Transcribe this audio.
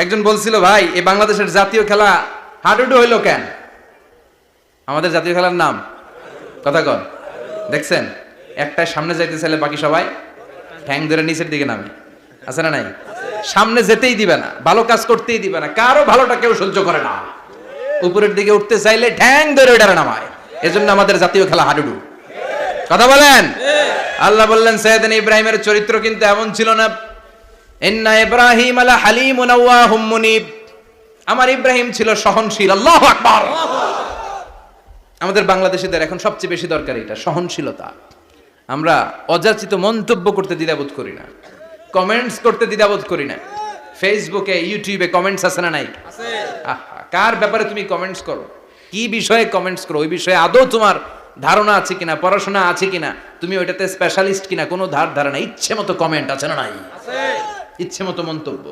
একজন বলছিল, ভাই এই বাংলাদেশের জাতীয় খেলা হাডুডু হইলো কেন? আমাদের জাতীয় খেলার নাম কথা কন, দেখছেন একটাই সামনে যাইতে চাইলে বাকি সবাই ঠ্যাং ধরে নিচের দিকে নামে, আছে না নাই? সামনে যেতেই দিবে না, ভালো কাজ করতেই দিবে না, কারো ভালোটা কেউ সহ্য করে না। উপরের দিকে উঠতে চাইলে ঠ্যাং ধরে ওইটারে নামায়। এজন্য আমাদের জাতীয় খেলা হাডুডু। কথা বলেন। আল্লাহ বললেন সাইয়েদনা ইব্রাহিমের চরিত্র কিন্তু এমন ছিল না। ইন্না ইব্রাহিম আলা হালিমুন আওয়াহুম মুনিব। আমার ইব্রাহিম ছিল সহনশীল। আল্লাহু আকবার। আমাদের বাংলাদেশিদের এখন সবচেয়ে বেশি দরকার এটা, সহনশীলতা। আমরা অযাচিত মন্তব্য করতে দ্বিধাবোধ করি না, কমেন্টস করতে দ্বিধাবোধ করি না। ফেসবুকে ইউটিউবে কমেন্টস আছে না নাই? আছে। কার ব্যাপারে তুমি কমেন্টস করো, কি বিষয়ে কমেন্টস করো, ওই বিষয়ে আদৌ তোমার ধারণা আছে কিনা, পড়াশোনা আছে কিনা, তুমি ওইটাতে স্পেশালিস্ট কিনা, কোনো ধারণা, ইচ্ছে মতো কমেন্ট আছে না নাই? আছে। ইচ্ছে মতো মন্তব্য।